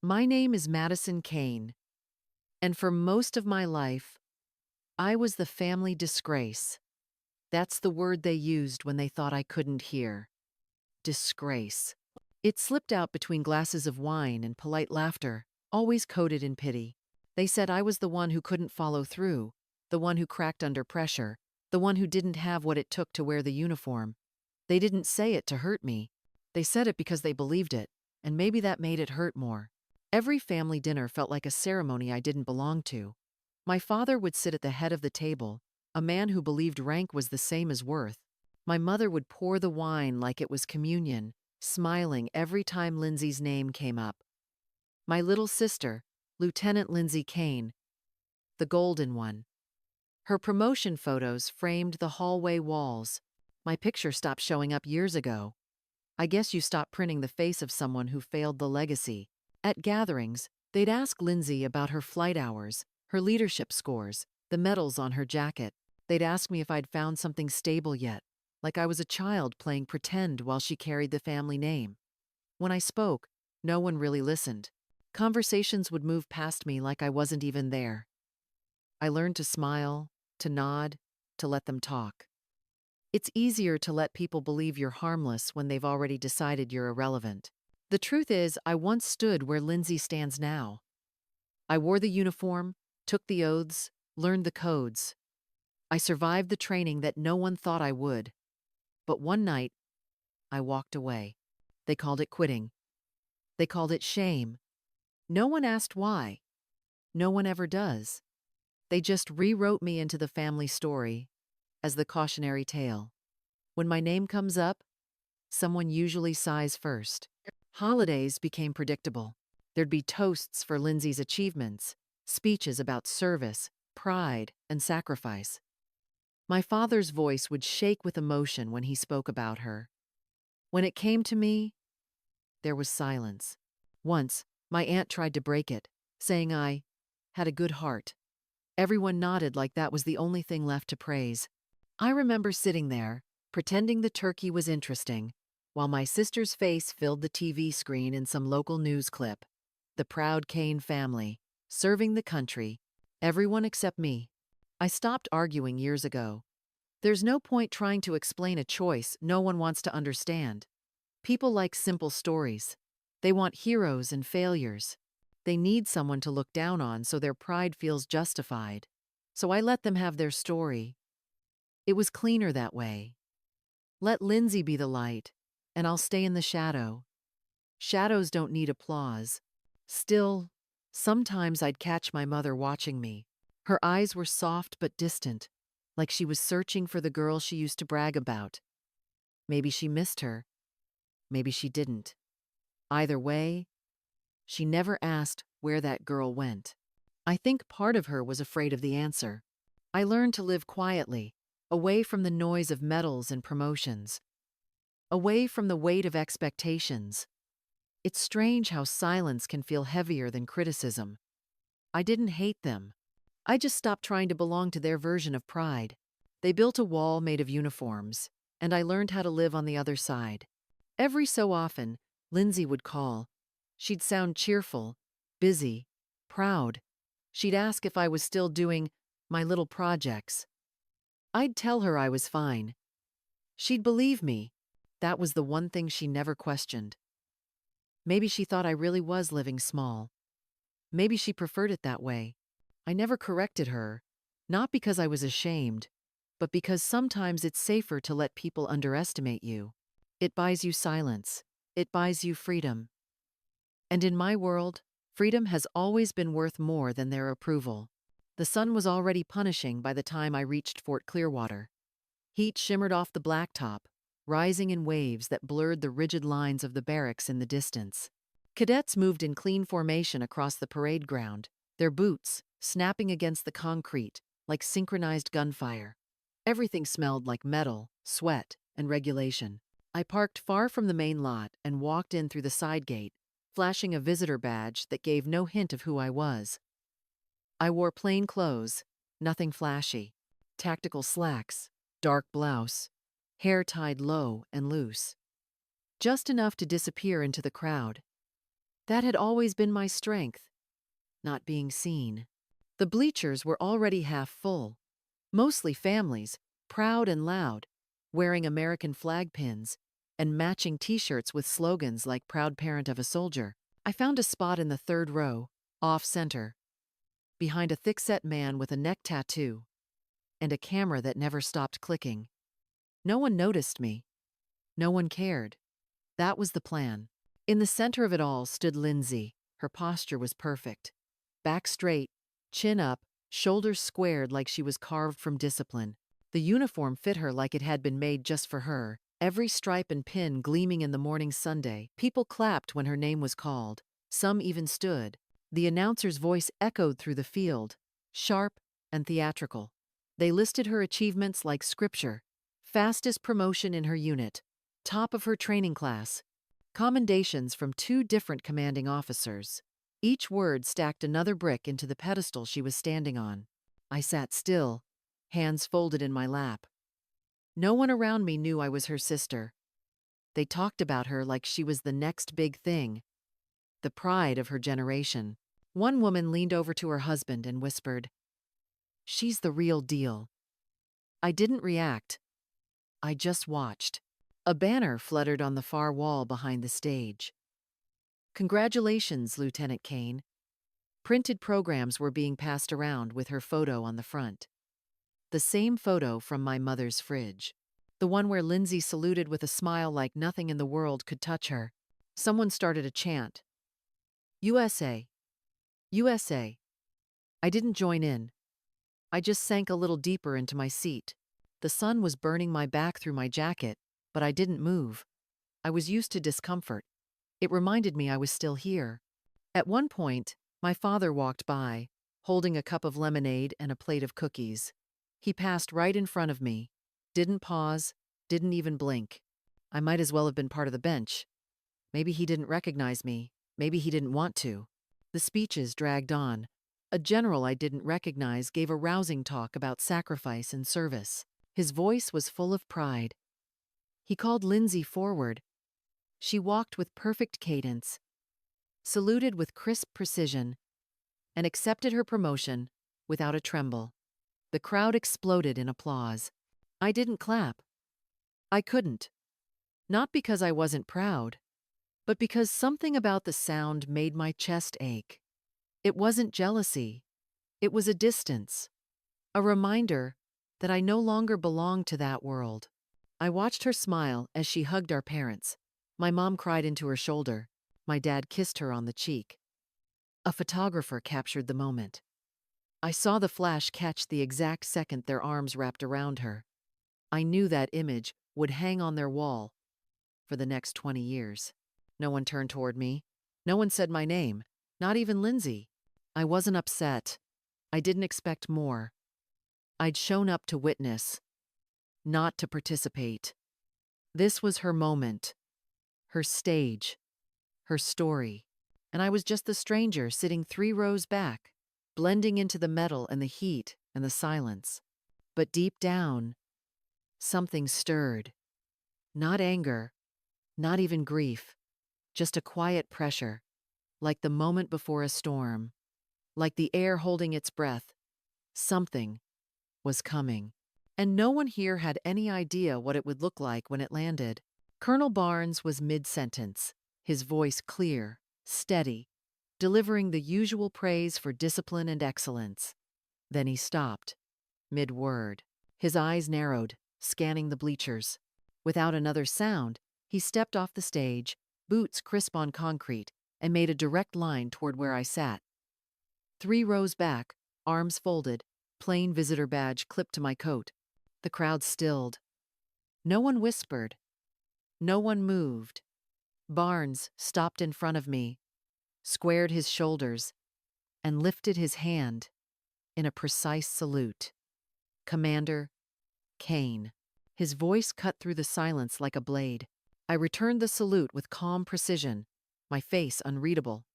My name is Madison Kane, and for most of my life, I was the family disgrace. That's the word they used when they thought I couldn't hear. Disgrace. It slipped out between glasses of wine and polite laughter, always coated in pity. They said I was the one who couldn't follow through, the one who cracked under pressure, the one who didn't have what it took to wear the uniform. They didn't say it to hurt me. They said it because they believed it, and maybe that made it hurt more. Every family dinner felt like a ceremony I didn't belong to. My father would sit at the head of the table, a man who believed rank was the same as worth. My mother would pour the wine like it was communion, smiling every time Lindsey's name came up. My little sister, Lieutenant Lindsey Kane, the golden one. Her promotion photos framed the hallway walls. My picture stopped showing up years ago. I guess you stop printing the face of someone who failed the legacy. At gatherings, they'd ask Lindsey about her flight hours, her leadership scores, the medals on her jacket. They'd ask me if I'd found something stable yet, like I was a child playing pretend while she carried the family name. When I spoke, no one really listened. Conversations would move past me like I wasn't even there. I learned to smile, to nod, to let them talk. It's easier to let people believe you're harmless when they've already decided you're irrelevant. The truth is, I once stood where Lindsey stands now. I wore the uniform, took the oaths, learned the codes. I survived the training that no one thought I would. But one night, I walked away. They called it quitting. They called it shame. No one asked why. No one ever does. They just rewrote me into the family story as the cautionary tale. When my name comes up, someone usually sighs first. Holidays became predictable. There'd be toasts for Lindsay's achievements, speeches about service, pride, and sacrifice. My father's voice would shake with emotion when he spoke about her. When it came to me, there was silence. Once, my aunt tried to break it, saying I had a good heart. Everyone nodded like that was the only thing left to praise. I remember sitting there, pretending the turkey was interesting, while my sister's face filled the TV screen in some local news clip. The proud Kane family, serving the country, everyone except me. I stopped arguing years ago. There's no point trying to explain a choice no one wants to understand. People like simple stories. They want heroes and failures. They need someone to look down on so their pride feels justified. So I let them have their story. It was cleaner that way. Let Lindsay be the light, and I'll stay in the shadow. Shadows don't need applause. Still, sometimes I'd catch my mother watching me. Her eyes were soft but distant, like she was searching for the girl she used to brag about. Maybe she missed her. Maybe she didn't. Either way, she never asked where that girl went. I think part of her was afraid of the answer. I learned to live quietly, away from the noise of medals and promotions, away from the weight of expectations. It's strange how silence can feel heavier than criticism. I didn't hate them. I just stopped trying to belong to their version of pride. They built a wall made of uniforms, and I learned how to live on the other side. Every so often, Lindsay would call. She'd sound cheerful, busy, proud. She'd ask if I was still doing my little projects. I'd tell her I was fine. She'd believe me. That was the one thing she never questioned. Maybe she thought I really was living small. Maybe she preferred it that way. I never corrected her, not because I was ashamed, but because sometimes it's safer to let people underestimate you. It buys you silence. It buys you freedom. And in my world, freedom has always been worth more than their approval. The sun was already punishing by the time I reached Fort Clearwater. Heat shimmered off the blacktop, rising in waves that blurred the rigid lines of the barracks in the distance. Cadets moved in clean formation across the parade ground, their boots snapping against the concrete like synchronized gunfire. Everything smelled like metal, sweat, and regulation. I parked far from the main lot and walked in through the side gate, flashing a visitor badge that gave no hint of who I was. I wore plain clothes, nothing flashy. Tactical slacks, dark blouse, hair tied low and loose. Just enough to disappear into the crowd. That had always been my strength, not being seen. The bleachers were already half full, mostly families, proud and loud, wearing American flag pins and matching t-shirts with slogans like "Proud Parent of a Soldier." I found a spot in the third row, off-center, behind a thick-set man with a neck tattoo and a camera that never stopped clicking. No one noticed me. No one cared. That was the plan. In the center of it all stood Lindsey. Her posture was perfect. Back straight, chin up, shoulders squared like she was carved from discipline. The uniform fit her like it had been made just for her, every stripe and pin gleaming in the morning Sunday. People clapped when her name was called. Some even stood. The announcer's voice echoed through the field, sharp and theatrical. They listed her achievements like scripture: fastest promotion in her unit, top of her training class, commendations from 2 different commanding officers. Each word stacked another brick into the pedestal she was standing on. I sat still, hands folded in my lap. No one around me knew I was her sister. They talked about her like she was the next big thing, the pride of her generation. One woman leaned over to her husband and whispered, "She's the real deal." I didn't react. I just watched. A banner fluttered on the far wall behind the stage. "Congratulations, Lieutenant Kane." Printed programs were being passed around with her photo on the front. The same photo from my mother's fridge. The one where Lindsey saluted with a smile like nothing in the world could touch her. Someone started a chant. "USA. USA." I didn't join in. I just sank a little deeper into my seat. The sun was burning my back through my jacket, but I didn't move. I was used to discomfort. It reminded me I was still here. At one point, my father walked by, holding a cup of lemonade and a plate of cookies. He passed right in front of me, didn't pause, didn't even blink. I might as well have been part of the bench. Maybe he didn't recognize me. Maybe he didn't want to. The speeches dragged on. A general I didn't recognize gave a rousing talk about sacrifice and service. His voice was full of pride. He called Lindsey forward. She walked with perfect cadence, saluted with crisp precision, and accepted her promotion without a tremble. The crowd exploded in applause. I didn't clap. I couldn't. Not because I wasn't proud, but because something about the sound made my chest ache. It wasn't jealousy. It was a distance, a reminder that I no longer belonged to that world. I watched her smile as she hugged our parents. My mom cried into her shoulder. My dad kissed her on the cheek. A photographer captured the moment. I saw the flash catch the exact second their arms wrapped around her. I knew that image would hang on their wall for the next 20 years. No one turned toward me. No one said my name, not even Lindsey. I wasn't upset. I didn't expect more. I'd shown up to witness, not to participate. This was her moment, her stage, her story. And I was just the stranger sitting 3 rows back, blending into the metal and the heat and the silence. But deep down, something stirred. Not anger, not even grief, just a quiet pressure, like the moment before a storm, like the air holding its breath. Something was coming. And no one here had any idea what it would look like when it landed. Colonel Barnes was mid-sentence, his voice clear, steady, delivering the usual praise for discipline and excellence. Then he stopped, mid-word. His eyes narrowed, scanning the bleachers. Without another sound, he stepped off the stage, boots crisp on concrete, and made a direct line toward where I sat. 3 rows back, arms folded, plain visitor badge clipped to my coat. The crowd stilled. No one whispered. No one moved. Barnes stopped in front of me, squared his shoulders, and lifted his hand in a precise salute. "Commander Kane." His voice cut through the silence like a blade. I returned the salute with calm precision, my face unreadable.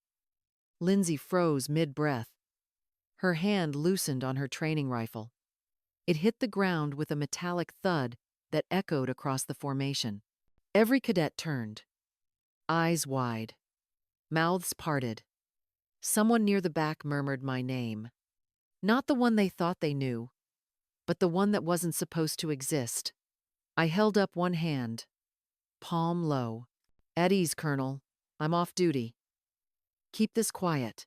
Lindsey froze mid-breath. Her hand loosened on her training rifle. It hit the ground with a metallic thud that echoed across the formation. Every cadet turned, eyes wide, Mouths parted. Someone near the back murmured my name. Not the one they thought they knew, but the one that wasn't supposed to exist. I held up one hand, palm low. At ease, Colonel. I'm off duty. Keep this quiet.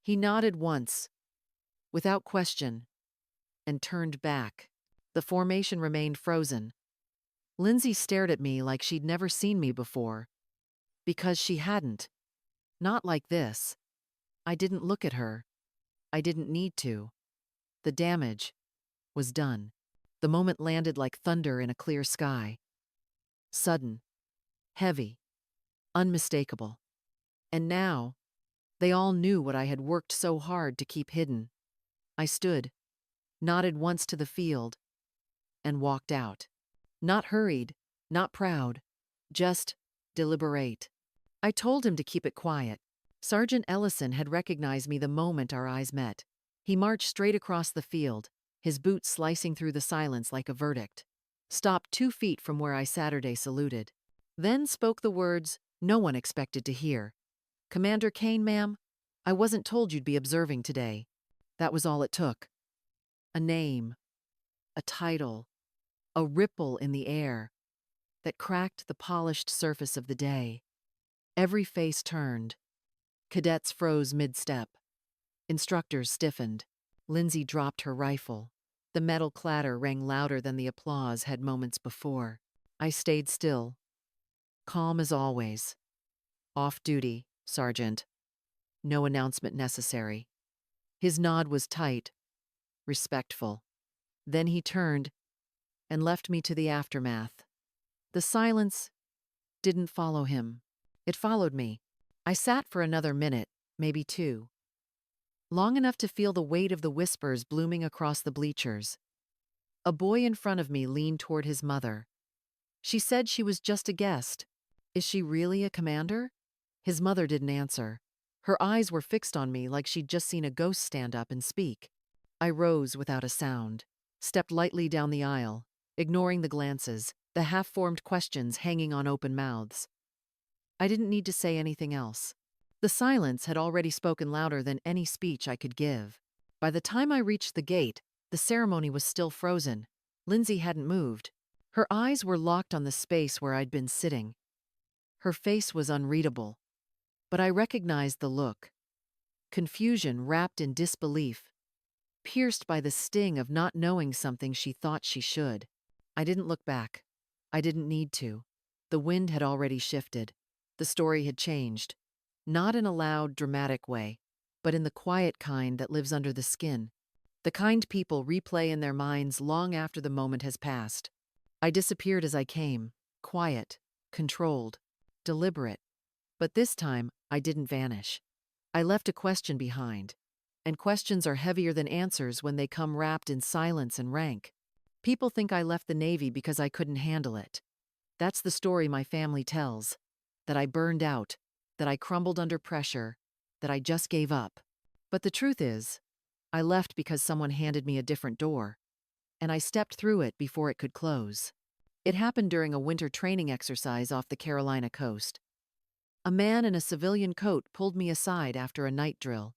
He nodded once, without question, and turned back. The formation remained frozen. Lindsey stared at me like she'd never seen me before. Because she hadn't. Not like this. I didn't look at her. I didn't need to. The damage was done. The moment landed like thunder in a clear sky. Sudden, heavy, unmistakable. And now, they all knew what I had worked so hard to keep hidden. I stood, nodded once to the field, and walked out. Not hurried, not proud, just deliberate. I told him to keep it quiet. Sergeant Ellison had recognized me the moment our eyes met. He marched straight across the field, his boots slicing through the silence like a verdict. Stopped 2 feet from where I Saturday saluted. Then spoke the words no one expected to hear. "Commander Kane, ma'am, I wasn't told you'd be observing today." That was all it took. A name, a title, a ripple in the air that cracked the polished surface of the day. Every face turned. Cadets froze mid-step. Instructors stiffened. Lindsey dropped her rifle. The metal clatter rang louder than the applause had moments before. I stayed still, calm as always. "Off duty, Sergeant. No announcement necessary." His nod was tight, respectful. Then he turned and left me to the aftermath. The silence didn't follow him. It followed me. I sat for another minute, maybe 2. Long enough to feel the weight of the whispers blooming across the bleachers. A boy in front of me leaned toward his mother. She said she was just a guest. Is she really a commander? His mother didn't answer. Her eyes were fixed on me like she'd just seen a ghost stand up and speak. I rose without a sound, stepped lightly down the aisle, ignoring the glances, the half-formed questions hanging on open mouths. I didn't need to say anything else. The silence had already spoken louder than any speech I could give. By the time I reached the gate, the ceremony was still frozen. Lindsey hadn't moved. Her eyes were locked on the space where I'd been sitting. Her face was unreadable, but I recognized the look. Confusion wrapped in disbelief, pierced by the sting of not knowing something she thought she should. I didn't look back. I didn't need to. The wind had already shifted. The story had changed. Not in a loud, dramatic way, but in the quiet kind that lives under the skin. The kind people replay in their minds long after the moment has passed. I disappeared as I came, quiet, controlled, deliberate. But this time, I didn't vanish. I left a question behind. And questions are heavier than answers when they come wrapped in silence and rank. People think I left the Navy because I couldn't handle it. That's the story my family tells. That I burned out, that I crumbled under pressure, that I just gave up. But the truth is, I left because someone handed me a different door, and I stepped through it before it could close. It happened during a winter training exercise off the Carolina coast. A man in a civilian coat pulled me aside after a night drill.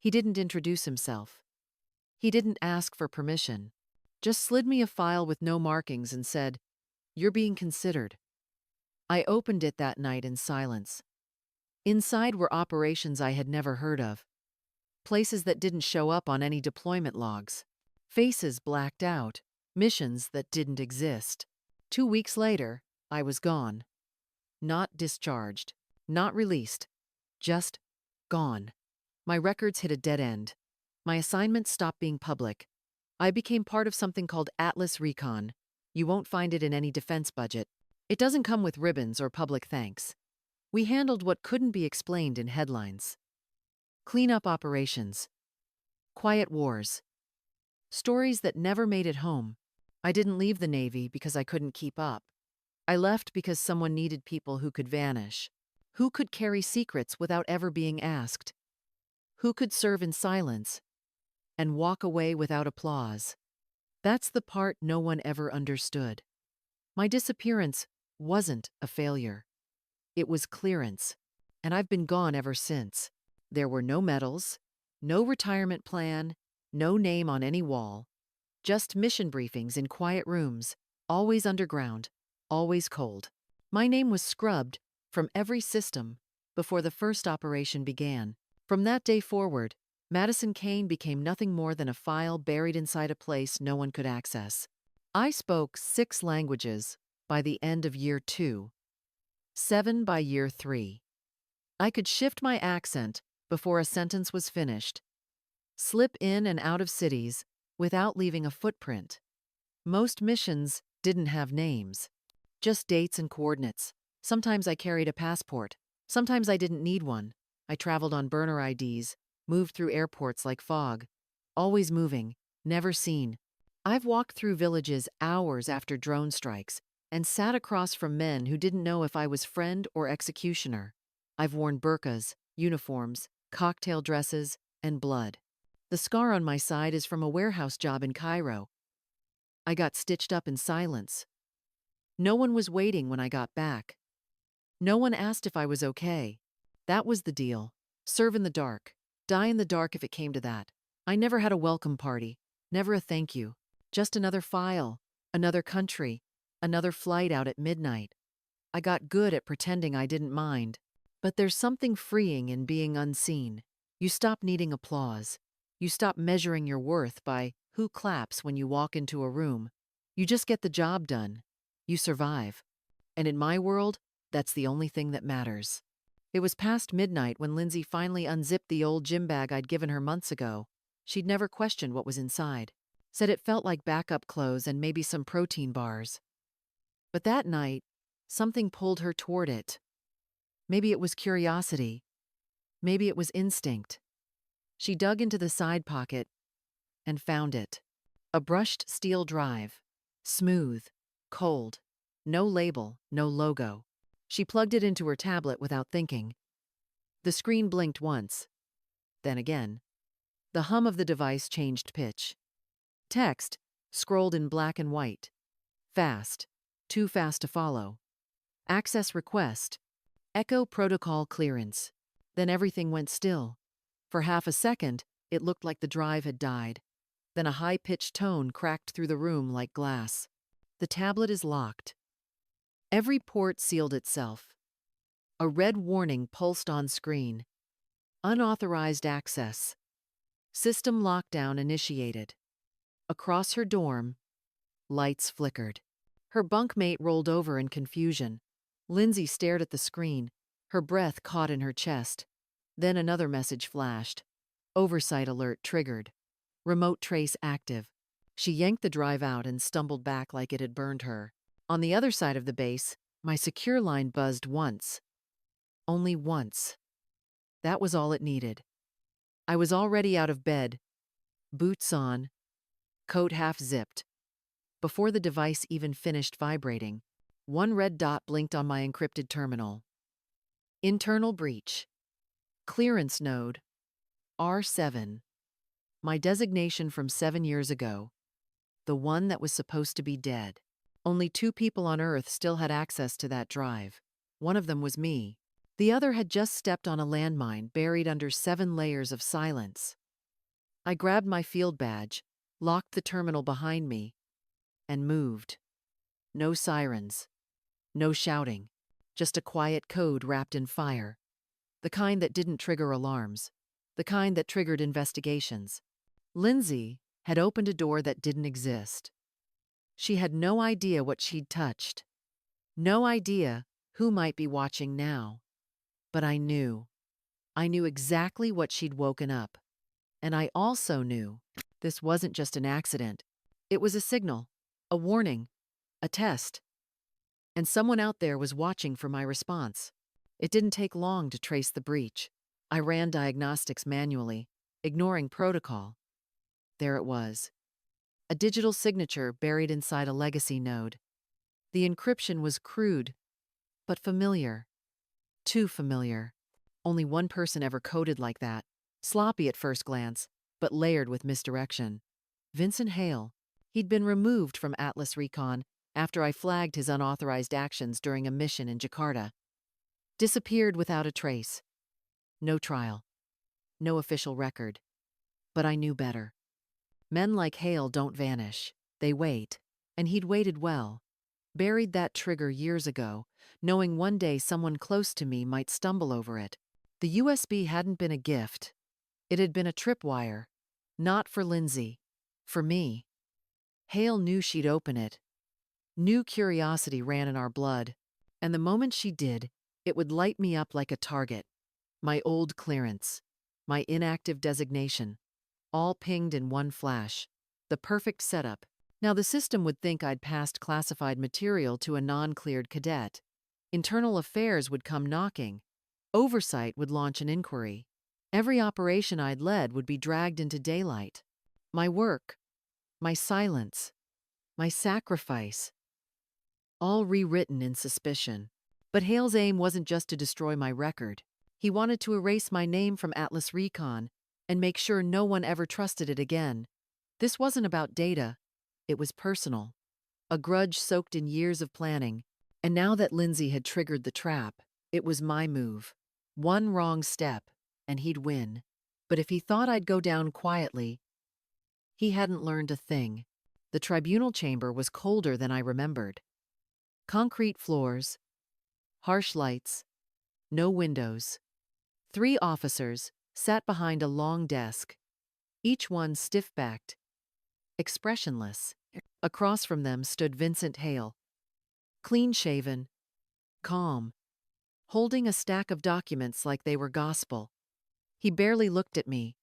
He didn't introduce himself. He didn't ask for permission. Just slid me a file with no markings and said, "You're being considered." I opened it that night in silence. Inside were operations I had never heard of. Places that didn't show up on any deployment logs. Faces blacked out. Missions that didn't exist. 2 weeks later, I was gone. Not discharged. Not released. Just gone. My records hit a dead end. My assignment stopped being public. I became part of something called Atlas Recon. You won't find it in any defense budget. It doesn't come with ribbons or public thanks. We handled what couldn't be explained in headlines. Cleanup operations. Quiet wars. Stories that never made it home. I didn't leave the Navy because I couldn't keep up. I left because someone needed people who could vanish. Who could carry secrets without ever being asked. Who could serve in silence and walk away without applause. That's the part no one ever understood. My disappearance wasn't a failure. It was clearance. and I've been gone ever since. There were no medals, no retirement plan, no name on any wall, just mission briefings in quiet rooms, always underground, always cold. My name was scrubbed from every system before the first operation began. From that day forward, Madison Kane became nothing more than a file buried inside a place no one could access. I spoke 6 languages by the end of year 2, 7 by year 3. I could shift my accent before a sentence was finished, slip in and out of cities without leaving a footprint. Most missions didn't have names, just dates and coordinates. Sometimes I carried a passport, sometimes I didn't need one. I traveled on burner IDs, moved through airports like fog, always moving, never seen. I've walked through villages hours after drone strikes and sat across from men who didn't know if I was friend or executioner. I've worn burqas, uniforms, cocktail dresses, and blood. The scar on my side is from a warehouse job in Cairo. I got stitched up in silence. No one was waiting when I got back. No one asked if I was okay. That was the deal. Serve in the dark. Die in the dark if it came to that. I never had a welcome party. Never a thank you. Just another file, another country, another flight out at midnight. I got good at pretending I didn't mind. But there's something freeing in being unseen. You stop needing applause. You stop measuring your worth by who claps when you walk into a room. You just get the job done. You survive. And in my world, that's the only thing that matters. It was past midnight when Lindsey finally unzipped the old gym bag I'd given her months ago. She'd never questioned what was inside. Said it felt like backup clothes and maybe some protein bars. But that night, something pulled her toward it. Maybe it was curiosity. Maybe it was instinct. She dug into the side pocket and found it. A brushed steel drive. Smooth. Cold. No label, no logo. She plugged it into her tablet without thinking. The screen blinked once. Then again. The hum of the device changed pitch. Text scrolled in black and white. Fast. Too fast to follow. Access request. Echo protocol clearance. Then everything went still. For half a second, it looked like the drive had died. Then a high-pitched tone cracked through the room like glass. The tablet is locked. Every port sealed itself. A red warning pulsed on screen. Unauthorized access. System lockdown initiated. Across her dorm, lights flickered. Her bunkmate rolled over in confusion. Lindsey stared at the screen, her breath caught in her chest. Then another message flashed. Oversight alert triggered. Remote trace active. She yanked the drive out and stumbled back like it had burned her. On the other side of the base, my secure line buzzed once. Only once. That was all it needed. I was already out of bed, boots on, coat half zipped. Before the device even finished vibrating, one red dot blinked on my encrypted terminal. Internal breach. Clearance node. R7. My designation from 7 years ago. The one that was supposed to be dead. Only 2 people on Earth still had access to that drive. One of them was me. The other had just stepped on a landmine buried under 7 layers of silence. I grabbed my field badge, locked the terminal behind me, and moved. No sirens. No shouting. Just a quiet code wrapped in fire. The kind that didn't trigger alarms. The kind that triggered investigations. Lindsey had opened a door that didn't exist. She had no idea what she'd touched. No idea who might be watching now. But I knew. I knew exactly what she'd woken up. And I also knew this wasn't just an accident. It was a signal, a warning, a test. And someone out there was watching for my response. It didn't take long to trace the breach. I ran diagnostics manually, ignoring protocol. There it was. A digital signature buried inside a legacy node. The encryption was crude, but familiar. Too familiar. Only one person ever coded like that. Sloppy at first glance, but layered with misdirection. Vincent Hale. He'd been removed from Atlas Recon after I flagged his unauthorized actions during a mission in Jakarta. Disappeared without a trace. No trial. No official record. But I knew better. Men like Hale don't vanish. They wait. And he'd waited well. Buried that trigger years ago, knowing one day someone close to me might stumble over it. The USB hadn't been a gift. It had been a tripwire. Not for Lindsey. For me. Hale knew she'd open it. Knew curiosity ran in our blood. And the moment she did, it would light me up like a target. My old clearance. My inactive designation. All pinged in one flash. The perfect setup. Now the system would think I'd passed classified material to a non-cleared cadet. Internal affairs would come knocking. Oversight would launch an inquiry. Every operation I'd led would be dragged into daylight. My work, my silence, my sacrifice, all rewritten in suspicion. But Hale's aim wasn't just to destroy my record. He wanted to erase my name from Atlas Recon and make sure no one ever trusted it again. This wasn't about data. It was personal. A grudge soaked in years of planning. And now that Lindsey had triggered the trap, it was my move. One wrong step, and he'd win. But if he thought I'd go down quietly, he hadn't learned a thing. The tribunal chamber was colder than I remembered. Concrete floors, harsh lights, no windows. 3 officers sat behind a long desk, each one stiff-backed, expressionless. Across from them stood Vincent Hale, clean-shaven, calm, holding a stack of documents like they were gospel. He barely looked at me,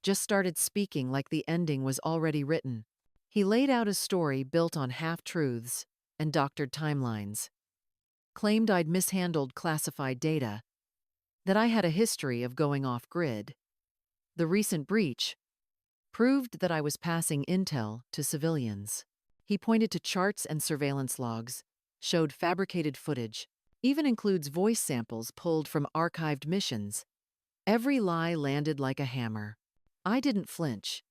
just started speaking like the ending was already written. He laid out a story built on half-truths and doctored timelines. Claimed I'd mishandled classified data, that I had a history of going off-grid. The recent breach proved that I was passing intel to civilians. He pointed to charts and surveillance logs, showed fabricated footage, even includes voice samples pulled from archived missions. Every lie landed like a hammer. I didn't flinch.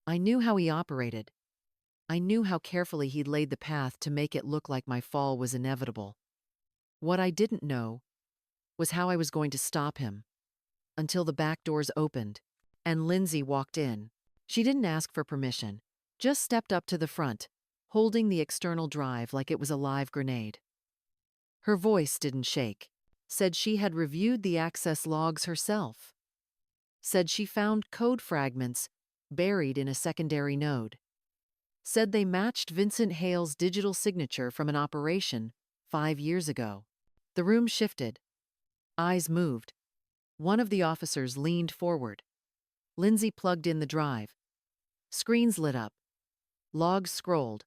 I knew how he operated. I knew how carefully he'd laid the path to make it look like my fall was inevitable. What I didn't know was how I was going to stop him. Until the back doors opened, and Lindsey walked in. She didn't ask for permission, just stepped up to the front, holding the external drive like it was a live grenade. Her voice didn't shake. Said she had reviewed the access logs herself. Said she found code fragments buried in a secondary node. Said they matched Vincent Hale's digital signature from an operation 5 years ago. The room shifted. Eyes moved. One of the officers leaned forward. Lindsey plugged in the drive. Screens lit up. Logs scrolled.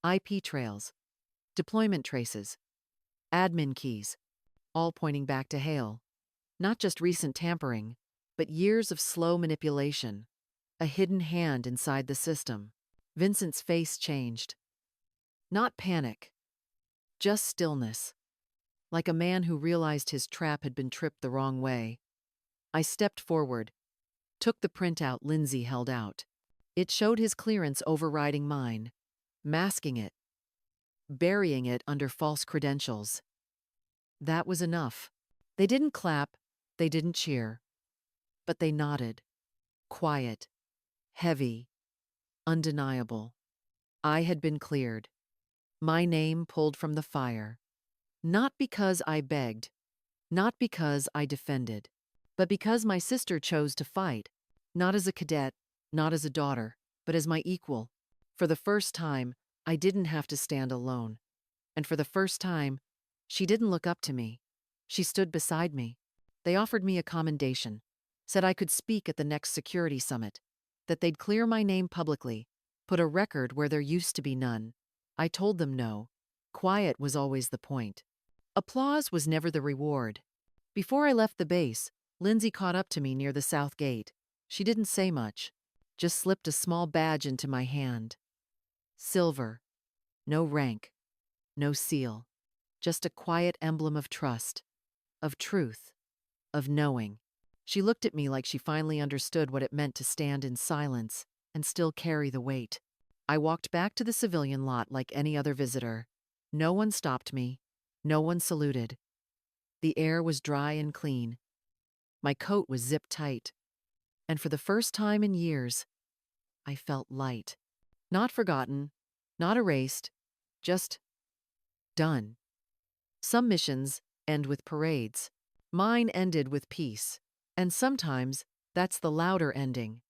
IP trails. Deployment traces. Admin keys. All pointing back to Hale. Not just recent tampering, but years of slow manipulation. A hidden hand inside the system. Vincent's face changed. Not panic. Just stillness. Like a man who realized his trap had been tripped the wrong way. I stepped forward, took the printout Lindsey held out. It showed his clearance overriding mine, masking it, burying it under false credentials. That was enough. They didn't clap, they didn't cheer, but they nodded. Quiet, heavy, undeniable. I had been cleared. My name pulled from the fire. Not because I begged, not because I defended, but because my sister chose to fight, not as a cadet, not as a daughter, but as my equal. For the first time, I didn't have to stand alone. And for the first time, she didn't look up to me. She stood beside me. They offered me a commendation, said I could speak at the next security summit, that they'd clear my name publicly, put a record where there used to be none. I told them no. Quiet was always the point. Applause was never the reward. Before I left the base, Lindsey caught up to me near the south gate. She didn't say much, just slipped a small badge into my hand. Silver. No rank. No seal. Just a quiet emblem of trust, of truth, of knowing. She looked at me like she finally understood what it meant to stand in silence and still carry the weight. I walked back to the civilian lot like any other visitor. No one stopped me. No one saluted. The air was dry and clean. My coat was zipped tight. And for the first time in years, I felt light. Not forgotten, not erased, just done. Some missions end with parades. Mine ended with peace. And sometimes that's the louder ending.